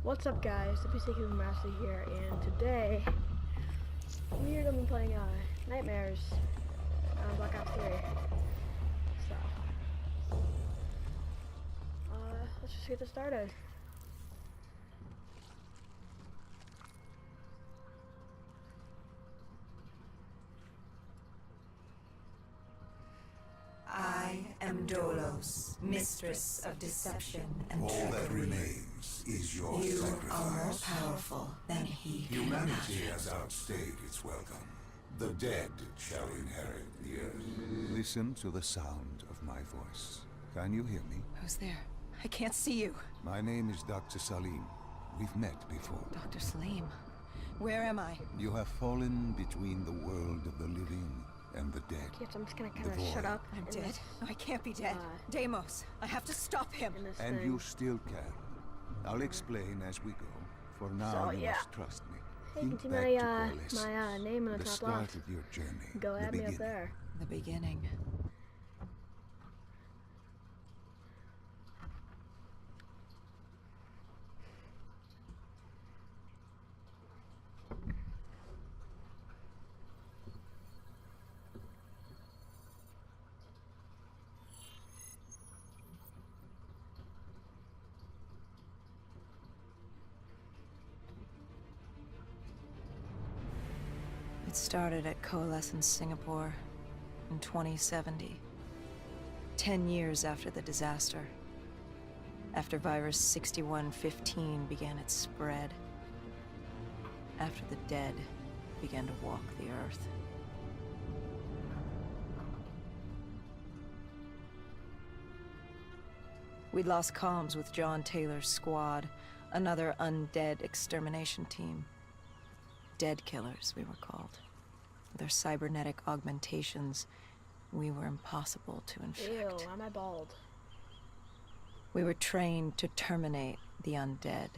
What's up guys, the cubingmaster here, and today we are going to be playing Nightmares on Black Ops 3. So, let's just get this started. I am Dolos, mistress of deception and All trickery. that remains is your You sacrifice. are more powerful than he can Humanity imagine. has outstayed its welcome. The dead shall inherit the earth. Listen to the sound of my voice. Can you hear me? Who's there? I can't see you. My name is Dr. Salim. We've met before. Dr. Salim, where am I? You have fallen between the world of the living and the dead. Yes, I'm just going to kind The of void. shut up. I'm in dead? this- No, I can't be dead. Deimos, I have to stop him. in this And thing. you still can. I'll explain as we go. For now, So, you yeah. must trust me. Hey, you can Think see back my, to Corliss, my name in the the top start left. of your journey. Go the at me up beginning. there. The beginning. It started at Coalescence Singapore in 2070. 10 years after the disaster. After virus 6115 began its spread. After the dead began to walk the earth. We'd lost comms with John Taylor's squad, another undead extermination team. Dead killers, we were called. With their cybernetic augmentations, we were impossible to Ew, infect. why am I bald? We were trained to terminate the undead.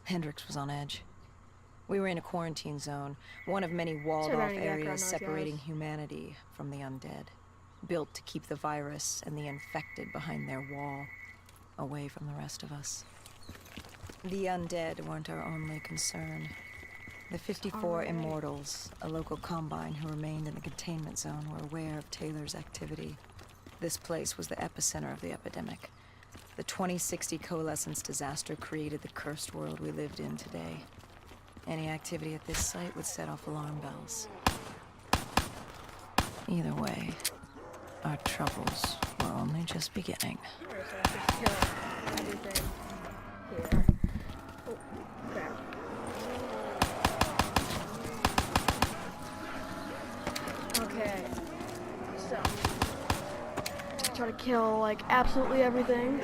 Hendrix was on edge. We were in a quarantine zone, one of many walled-off any background areas noise, separating guys. humanity from the undead, built to keep the virus and the infected behind their wall, away from the rest of us. The undead weren't our only concern. The 54 Alright. immortals, a local combine who remained in the containment zone, were aware of Taylor's activity. This place was the epicenter of the epidemic. The 2060 Coalescence disaster created the cursed world we lived in today. Any activity at this site would set off alarm bells. Either way, our troubles were only just beginning. Alright, so I just kill everything here. Oh, crap. Okay, so try to kill like absolutely everything.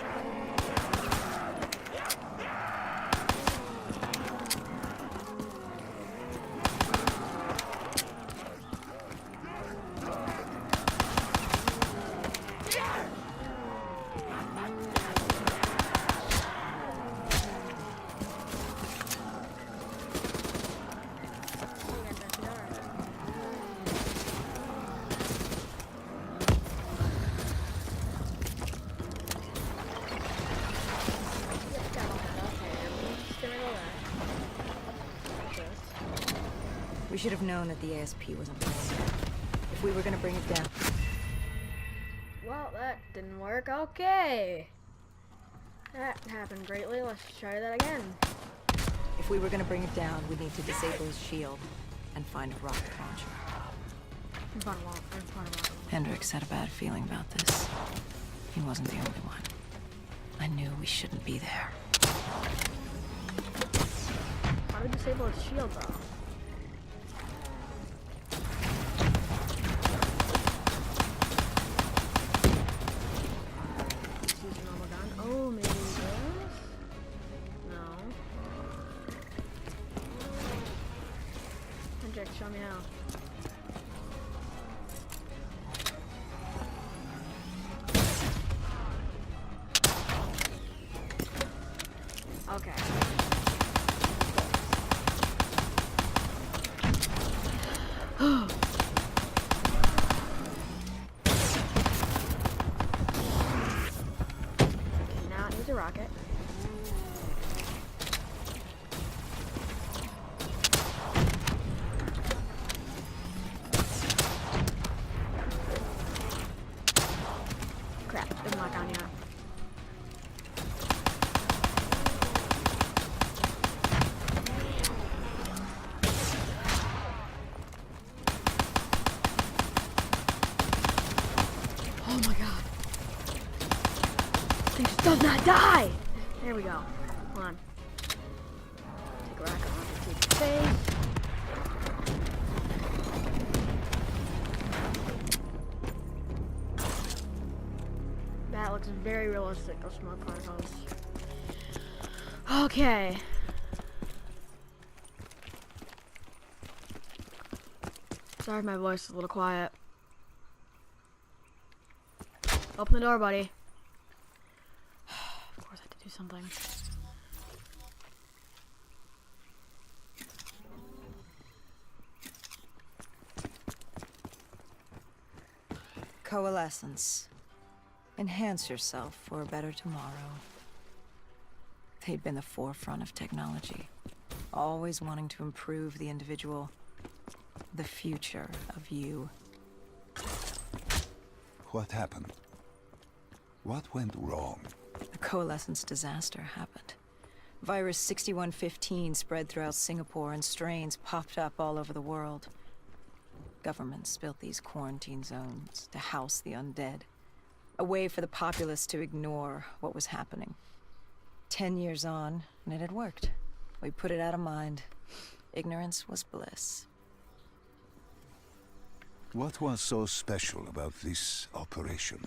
We should have known that the ASP was in place. If we were gonna bring it down. Well, that didn't work. Okay. That happened greatly. Let's try that again. If we were gonna bring it down, we'd need to disable his shield and find a rocket launcher. I'm fun of rocket. Hendrix had a bad feeling about this. He wasn't the only one. I knew we shouldn't be there. How do we disable his shield though? Let's use a normal gun. Oh, maybe this? No. Hendrix, show me how. Now it needs a rocket. Crap, didn't lock on yet. Oh my god. Thing just does not die! There we go. Hold on. Take a rocket launcher to the face. That looks very realistic, those smoke particles. Okay. Sorry if my voice is a little quiet. Open the door, buddy. Of course I have to do something. Coalescence. Enhance yourself for a better tomorrow. They'd been the forefront of technology, always wanting to improve the individual, the future of you. What happened? What went wrong? The Coalescence disaster happened. Virus 6115 spread throughout Singapore and strains popped up all over the world. Governments built these quarantine zones to house the undead. A way for the populace to ignore what was happening. 10 years on, and it had worked. We put it out of mind. Ignorance was bliss. What was so special about this operation?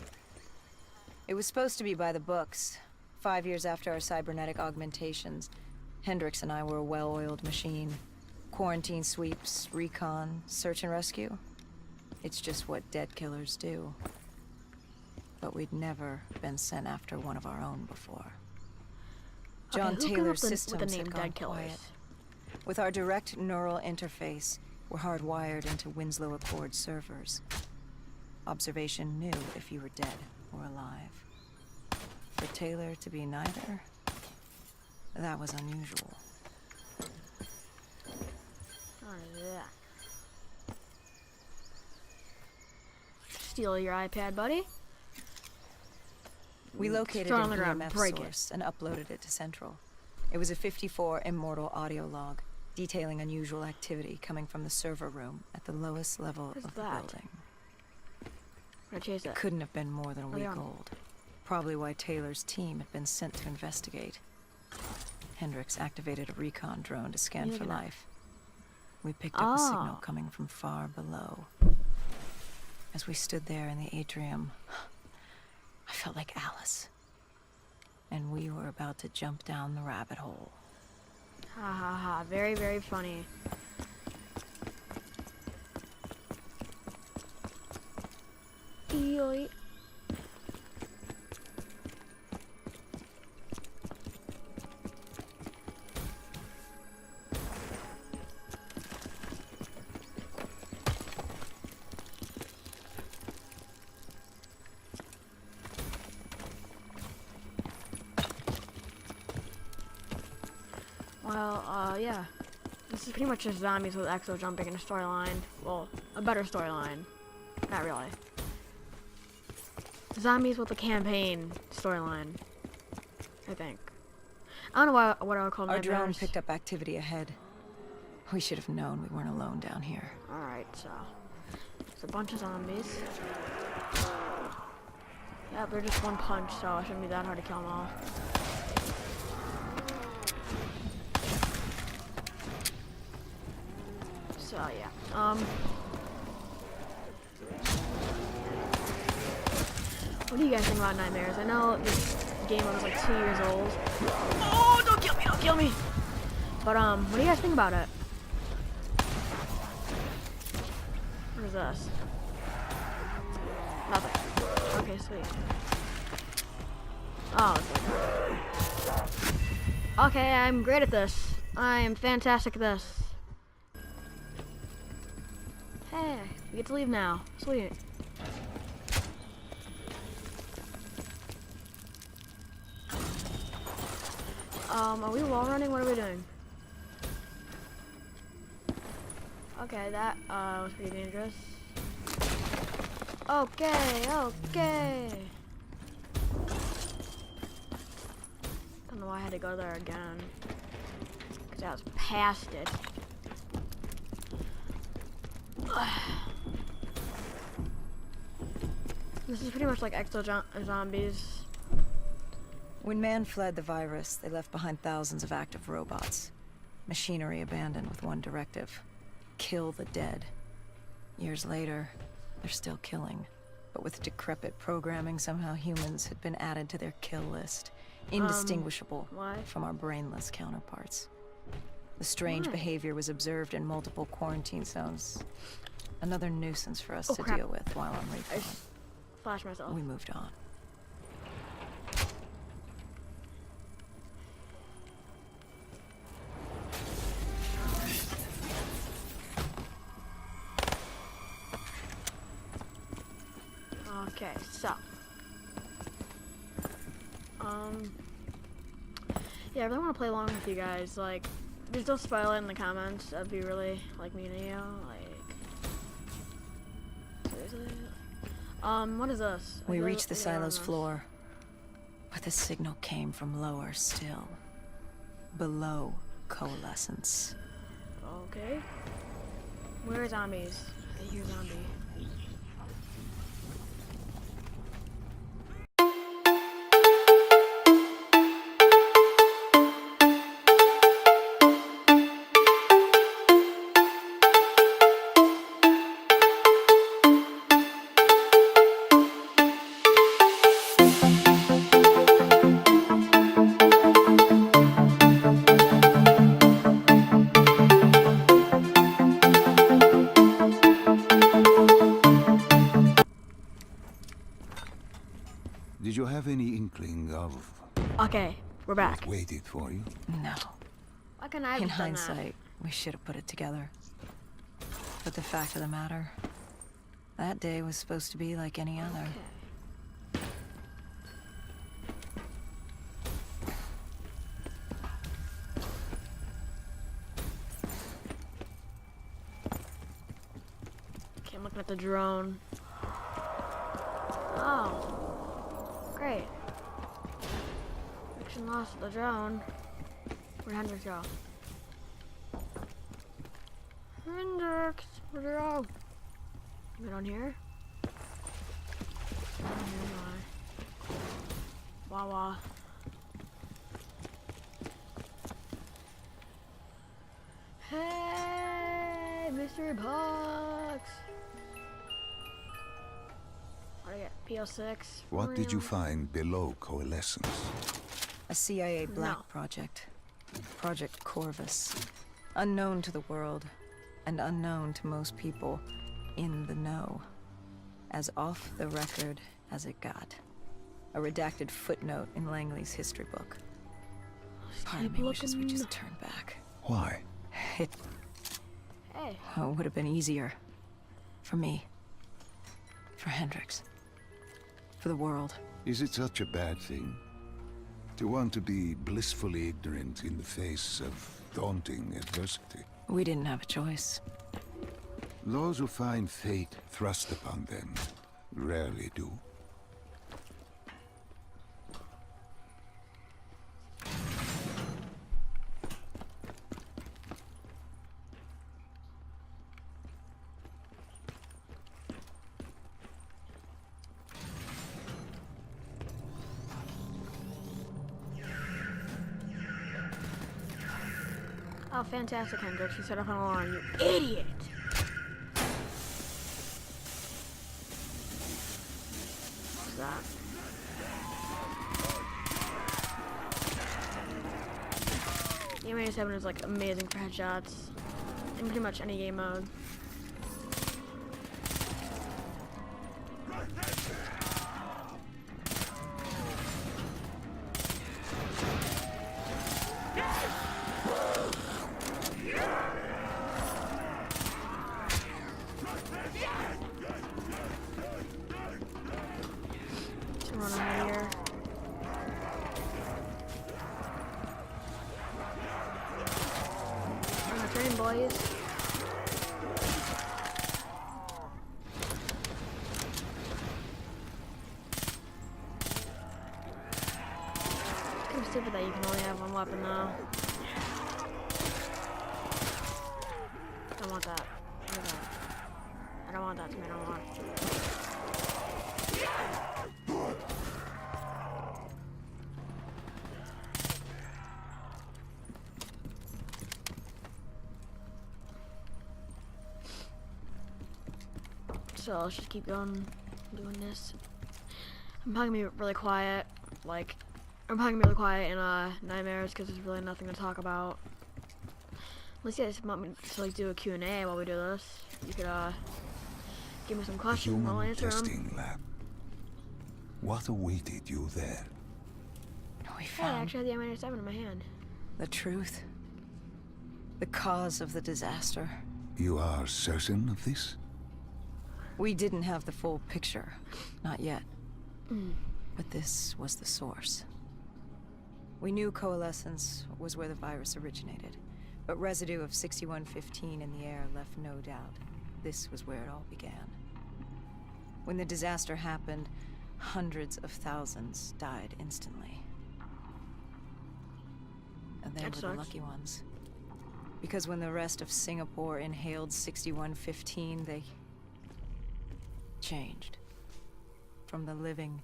It was supposed to be by the books. 5 years after our cybernetic augmentations, Hendricks and I were a well-oiled machine. Quarantine sweeps, recon, search and rescue. It's just what dead killers do. But we'd never been sent after one of our own before. John Okay, who came Taylor's up with systems the had name gone Dead Killers? quiet. With our direct neural interface, we're hardwired into Winslow Accord servers. Observation knew if you were dead or alive. For Taylor to be neither, that was unusual. Oh, yeah. Steal your iPad, buddy. We located Throw it an on the ground, EMF break it. source and uploaded it to Central. It was a 54 immortal audio log, detailing unusual activity coming from the server room at the lowest level What's of the that? building. I'm gonna chase it. Couldn't have been more than a Where they week on? old. Probably why Taylor's team had been sent to investigate. Hendricks activated a recon drone to scan for life. We picked up a signal coming from far below. As we stood there in the atrium, I felt like Alice. And we were about to jump down the rabbit hole. Ha ha ha. Very, very funny. Eey. Well, yeah. This is pretty much just zombies with exo jumping in a storyline. Well, a better storyline. Not really. Zombies with a campaign storyline, I think. I don't know what I would call Our drone nightmares. picked up activity ahead. We should have known we weren't alone down here. Alright, so. It's a bunch of zombies. Yeah, they're just one punch, so it shouldn't be that hard to kill them all. So, yeah. What do you guys think about nightmares? I know this game was like 2 years old. Oh, don't kill me, don't kill me! But, what do you guys think about it? What is this? Nothing. Okay, sweet. Oh, it's like... Okay, I'm great at this. I am fantastic at this. Hey, we get to leave now. Sweet. Are we wall running? What are we doing? Okay, that was pretty dangerous. Okay, okay. Don't know why I had to go there again. Because I was past it. This is pretty much like zombies. When man fled the virus, they left behind thousands of active robots. Machinery abandoned with one directive: kill the dead. Years later, they're still killing. But with decrepit programming, somehow humans had been added to their kill list. Indistinguishable from our brainless counterparts. The strange behavior was observed in multiple quarantine zones. Another nuisance for us to deal with while on recon. Flash myself. We moved on. Okay, so yeah, I really want to play along with you guys. Like, just don't spoil it in the comments. That'd be really like mean of you. Like, seriously. What is this? We reached the silo's floor, but the signal came from lower still, below coalescence. Okay. Where are zombies? I hear zombie. Did you have any inkling of Okay, we're back. what waited for you? No. Why can't I have In just done that? hindsight, we should have put it together. But the fact of the matter, that day was supposed to be like any other. Okay, I'm looking at the drone. Oh, great. Action lost the drone. Where'd Hendrix go? Hendrix, where'd you go? Is it on here? Wawa. Hey, mystery box. What do I get? PO6. What did you find below coalescence? A CIA black No. project. Project Corvus. Unknown to the world, and unknown to most people in the know. As off the record as it got. A redacted footnote in Langley's history book. Part of me wishes we just turned back. Why? It Hey. would have been easier. For me. For Hendrix. For the world. Is it such a bad thing? To want to be blissfully ignorant in the face of daunting adversity? We didn't have a choice. Those who find fate thrust upon them rarely do. Oh, fantastic, Hendrix. You set off an alarm, you idiot! What's that? The M87 is like amazing for headshots in pretty much any game mode. boys. Kind of stupid that you can only have one weapon though. I don't want that. Look at that. I don't want that to me no more. So let's just keep going, doing this. I'm probably gonna be really quiet, like, I'm probably gonna be really quiet in Nightmares because there's really nothing to talk about. Unless you guys want me to like do a Q&A while we do this. You could give me some questions and I'll Human answer them. testing lab. What awaited you there? We Hey, I found actually had the M97 in my hand. the truth. The cause of the disaster. You are certain of this? We didn't have the full picture. Not yet. But this was the source. We knew coalescence was where the virus originated, but residue of 6115 in the air left no doubt. This was where it all began. When the disaster happened, hundreds of thousands died instantly. And they That were the sucks. lucky ones. Because when the rest of Singapore inhaled 6115, they changed. From the living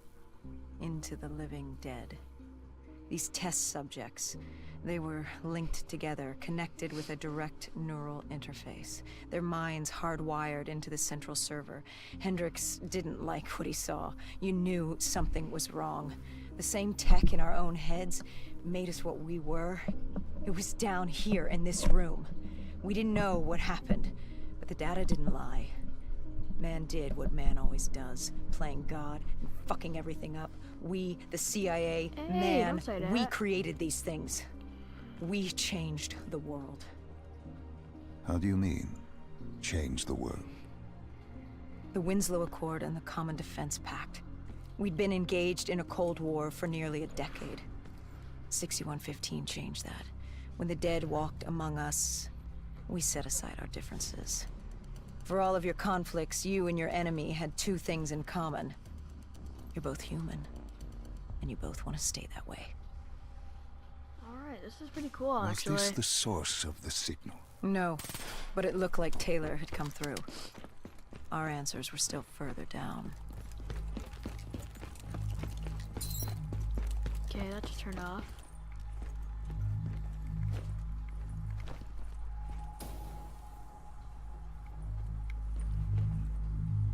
into the living dead. These test subjects, they were linked together, connected with a direct neural interface. Their minds hardwired into the central server. Hendricks didn't like what he saw. You knew something was wrong. The same tech in our own heads made us what we were. It was down here in this room. We didn't know what happened, but the data didn't lie. Man did what man always does, playing God and fucking everything up. We, the CIA, Hey, man, don't say we that. created these things. We changed the world. How do you mean, change the world? The Winslow Accord and the Common Defense Pact. We'd been engaged in a Cold War for nearly a decade. 6115 changed that. When the dead walked among us, we set aside our differences. For all of your conflicts, you and your enemy had two things in common. You're both human, and you both want to stay that way. Alright, this is pretty cool Was actually. this the source of the signal? No, but it looked like Taylor had come through. Our answers were still further down. Okay, that just turned off.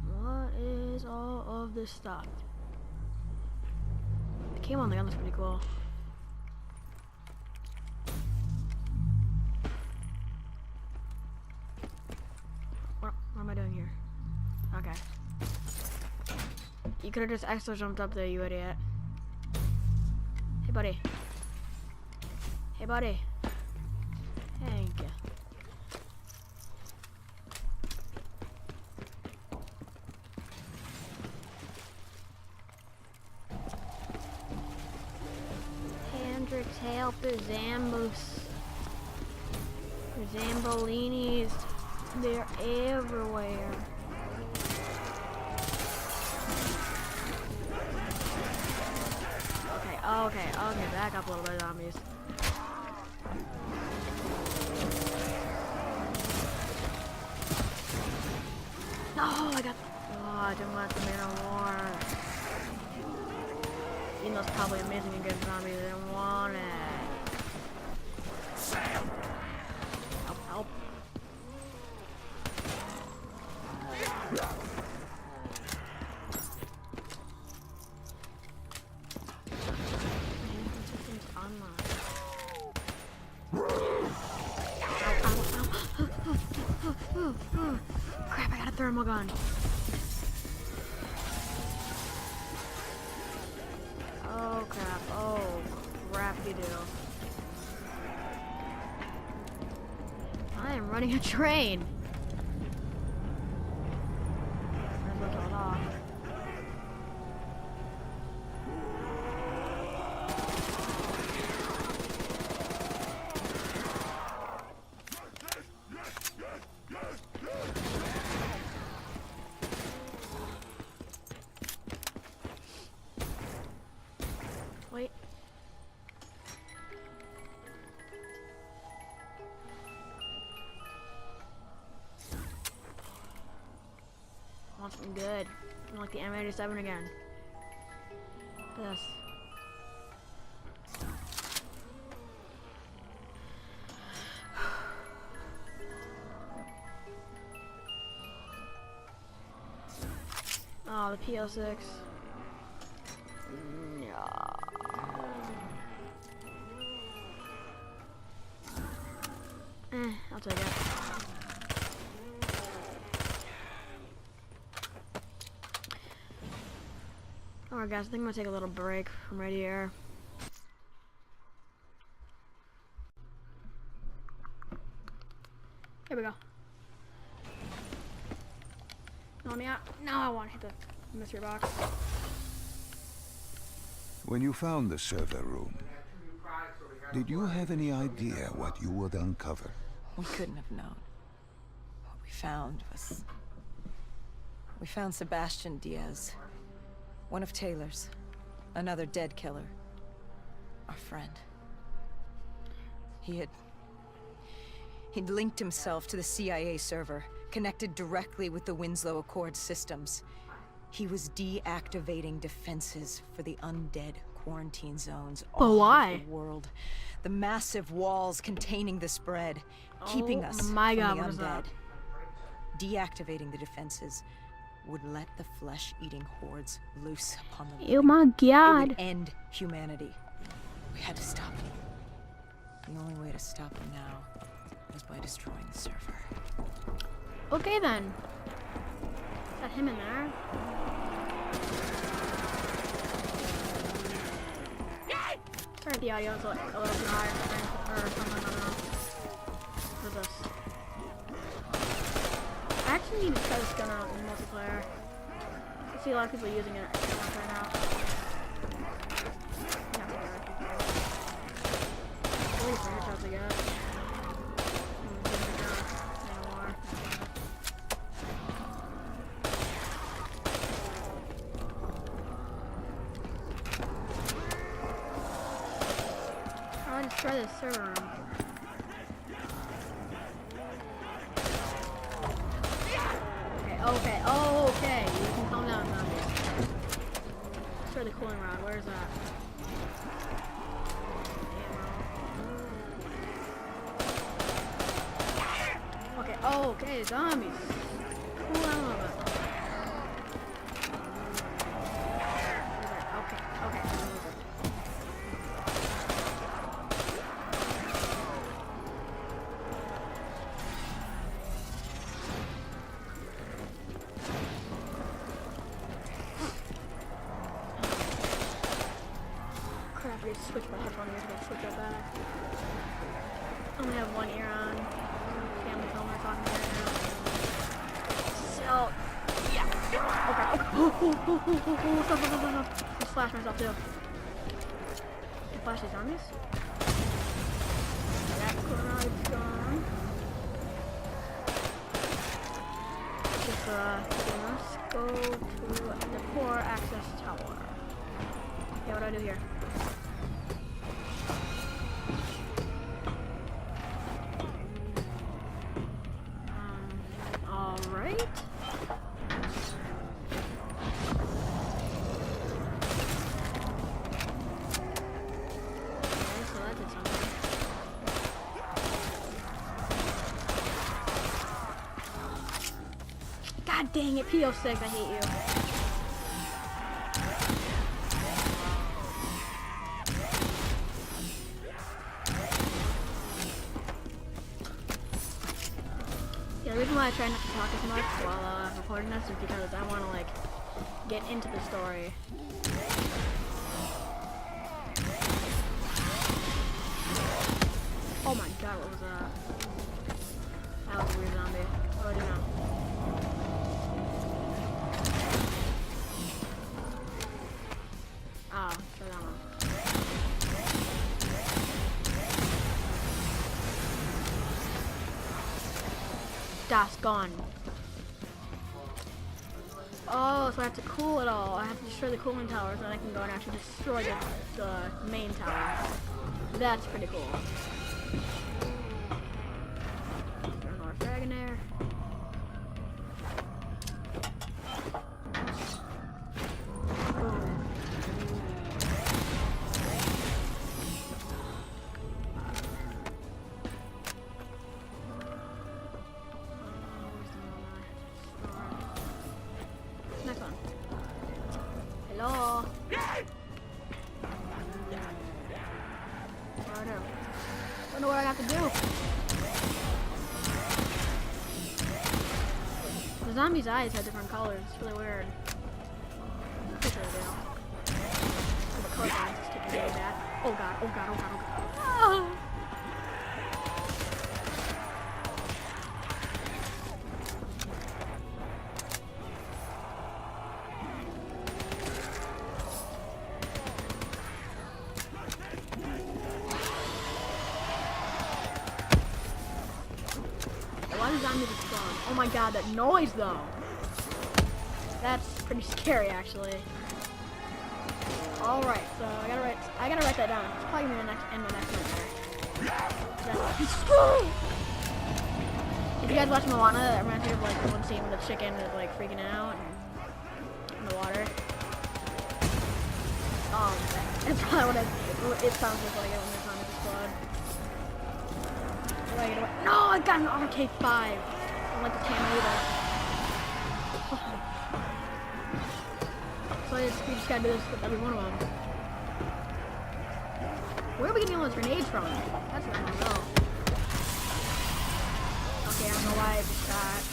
What is all of this stuff? The came on the gun looks pretty cool. What am I doing here? Okay. You could have just extra jumped up there, you idiot. Hey, buddy. Hey, buddy. Thank you. Hendrix, help the Zambos. The Zambolinis. They're everywhere. Okay, back up a little bit, zombies. No, I got. Oh, I didn't want the Man of War. Even though it's probably amazing and good zombies, I didn't want it. Help. Crap, I got a thermal gun. Oh crap, you do. I am running a train. Might as well kill it off. want something good. I want like the M87 again. This. Oh, the PO6. Yeah. I'll take it. Alright guys, I think I'm gonna take a little break from right here. Here we go. No, now I want to hit the mystery box. When you found the server room, did you have any idea what you would uncover? We couldn't have known. What we found was... We found Sebastian Diaz. One of Taylor's. Another dead killer. Our friend. He'd linked himself to the CIA server, connected directly with the Winslow Accord systems. He was deactivating defenses for the undead quarantine zones all over the world. The massive walls containing the spread, keeping us from the undead. Deactivating the defenses would let the flesh-eating hordes loose upon the living. Oh my god. It would end humanity. We had to stop him. The only way to stop him now was by destroying the server. Okay then. Is that him in there? Sorry if the audio is a little too high or something, I don't know. What is this? I actually need to try this gun out in multiplayer. I see a lot of people using it right now. At least the headshots I get. Let's try this server room. Okay, okay. You can calm down now. Let's try the cooling rod. Where is that? Okay, okay, zombies. Cool down a little bit. Okay. Crap, I just switched my headphone ears, but switch that back. I only have one ear on. Family film we're talking about right now. So, yeah. Okay. Stop. I just flashed myself too. Can I flash these zombies? That grenade gone. Just, let's go to the core access tower. Yeah, what do I do here? Alright. Okay, so that did something. God dang it, PO6, I hate you. Yeah, the reason why I try not to talk as much while recording this is because I want to, like, get into the story. Oh my god, what was that? That was a weird zombie. What do I do now? Oh, try that one. Das gone. Oh, so I have to cool it all. I have to destroy the cooling tower so then I can go and actually destroy the main tower. That's pretty cool. Throw another frag in there. The zombie's eyes have different colors. It's really weird. Pretty sure they do. The color lines is taking really bad. Oh god, oh god, oh god, oh god. Ah! Why does zombie explode? Oh my god, that noise though. That's pretty scary actually. Alright, so I gotta write that down. It's probably gonna be in my next nightmare. If you guys watch Moana, it reminds me of like one scene where the chicken is like freaking out in the water. It's probably what it sounds just like it when the zombies explode. No, I got an RK5. I'm like the Tamita. So we just gotta do this with every one of them. Where are we getting all those grenades from? That's what I don't know. Okay, I don't know why I just shot.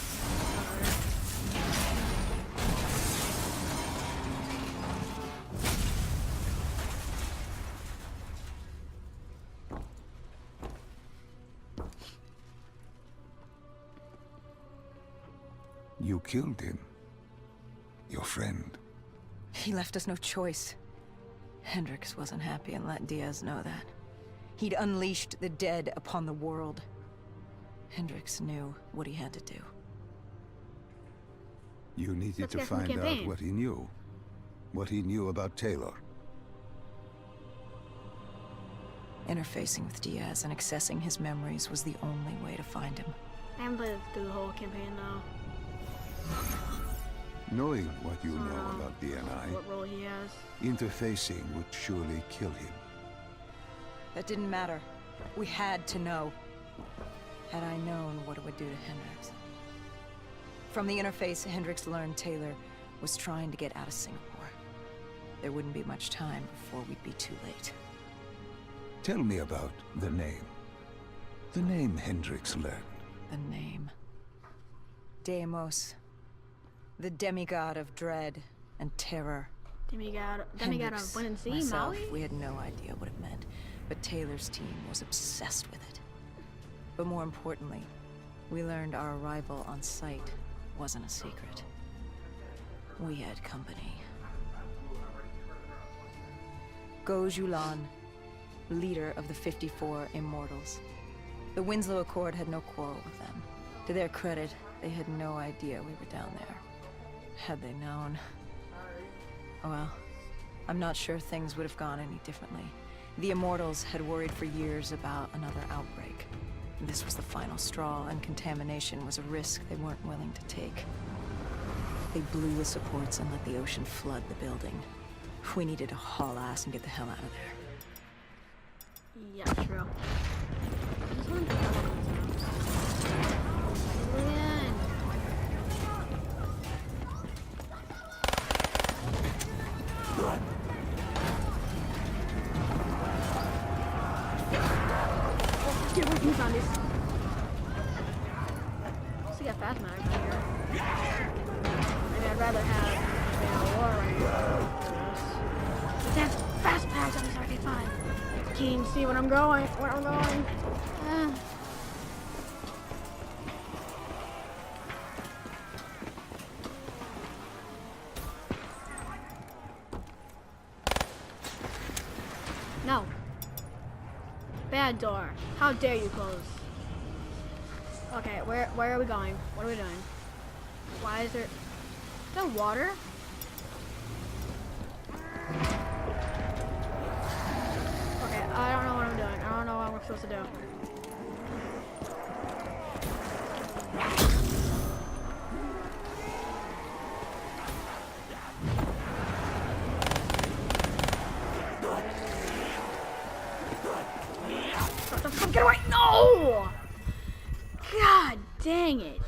You killed him. Your friend. He left us no choice. Hendricks wasn't happy and let Diaz know that. He'd unleashed the dead upon the world. Hendricks knew what he had to do. You needed to find out what he knew. What he knew about Taylor. Interfacing with Diaz and accessing his memories was the only way to find him. I haven't played through the whole campaign though. Knowing what you know about DNI, what role he has. Interfacing would surely kill him. That didn't matter. We had to know. Had I known what it would do to Hendricks. From the interface, Hendricks learned Taylor was trying to get out of Singapore. There wouldn't be much time before we'd be too late. Tell me about the name. The name Hendricks learned. The name. Deimos. The demigod of dread and terror. Demigod of Wind and Sea, myself, Maui? we had no idea what it meant, but Taylor's team was obsessed with it. But more importantly, we learned our arrival on site wasn't a secret. We had company. Go Julan, leader of the 54 Immortals. The Winslow Accord had no quarrel with them. To their credit, they had no idea we were down there. Had they known... Well, I'm not sure things would have gone any differently. The Immortals had worried for years about another outbreak. This was the final straw, and contamination was a risk they weren't willing to take. They blew the supports and let the ocean flood the building. We needed to haul ass and get the hell out of there. Yeah, true. This one? Get away from me, zombies. So you got fast mag right here. Maybe I'd rather have a war right here. Let's have fast mags on this RK5. Can't even see where I'm going. No. Bad door. How dare you close? Okay, where are we going? What are we doing? Why is there... Is there water? Okay, I don't know what I'm doing. I don't know what we're supposed to do. Get away! No! God dang it.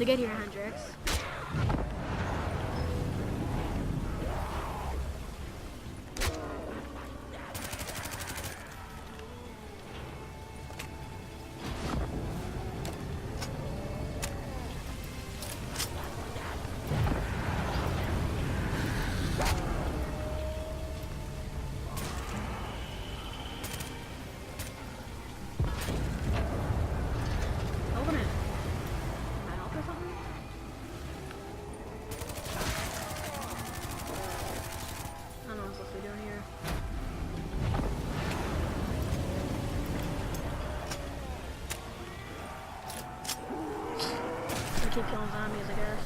to get here, Hendrix. Open it. Can I help or something? I don't know what I'm supposed to be doing here. I keep killing zombies, I guess.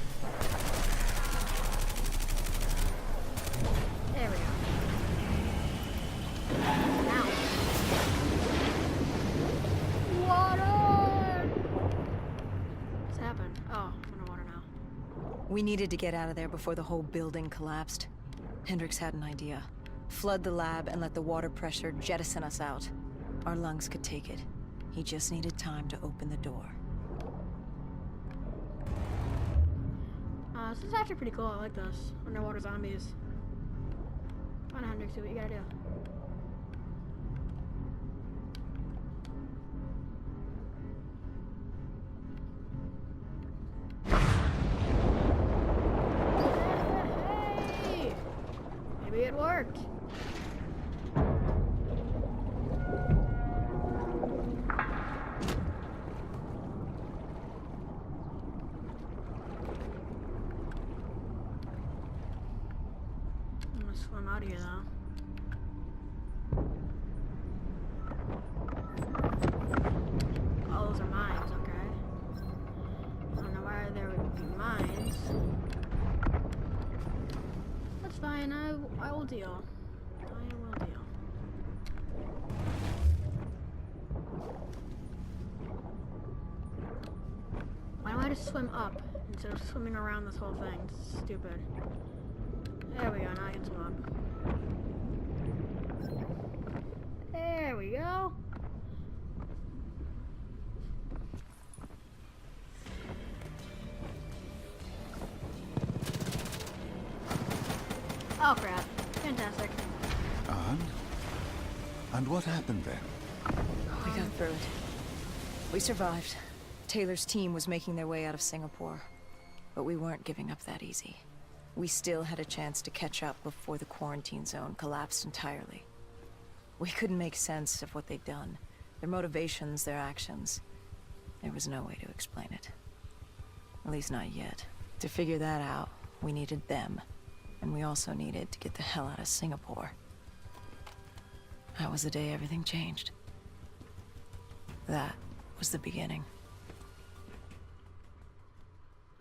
There we go. Now. Water! What's happened? Oh, I'm underwater now. We needed to get out of there before the whole building collapsed. Hendrix had an idea. Flood the lab and let the water pressure jettison us out. Our lungs could take it. He just needed time to open the door. This is actually pretty cool. I like this. Underwater zombies. Come on, Hendrix, do what you gotta do. Hey! Maybe it worked. I'm gonna swim out of here though. Oh, those are mines, okay. I don't know why there would be mines. That's fine, I will deal. I will deal. Why don't I just swim up instead of swimming around this whole thing? It's stupid. There we go, now I can swim up. There we go. Oh crap. Fantastic. And what happened then? We got through it. We survived. Taylor's team was making their way out of Singapore. But we weren't giving up that easy. We still had a chance to catch up before the quarantine zone collapsed entirely. We couldn't make sense of what they'd done. Their motivations, their actions. There was no way to explain it. At least not yet. To figure that out, we needed them. And we also needed to get the hell out of Singapore. That was the day everything changed. That was the beginning.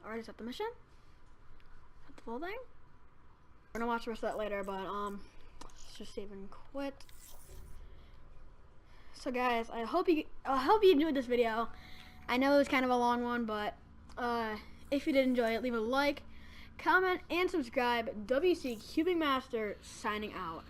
Alright, is that the mission? Is that the full thing? We're gonna watch the rest of that later, but let's just save and quit. So guys, I hope you enjoyed this video. I know it was kind of a long one, but if you did enjoy it, leave a like, comment, and subscribe. WC Cubingmaster signing out.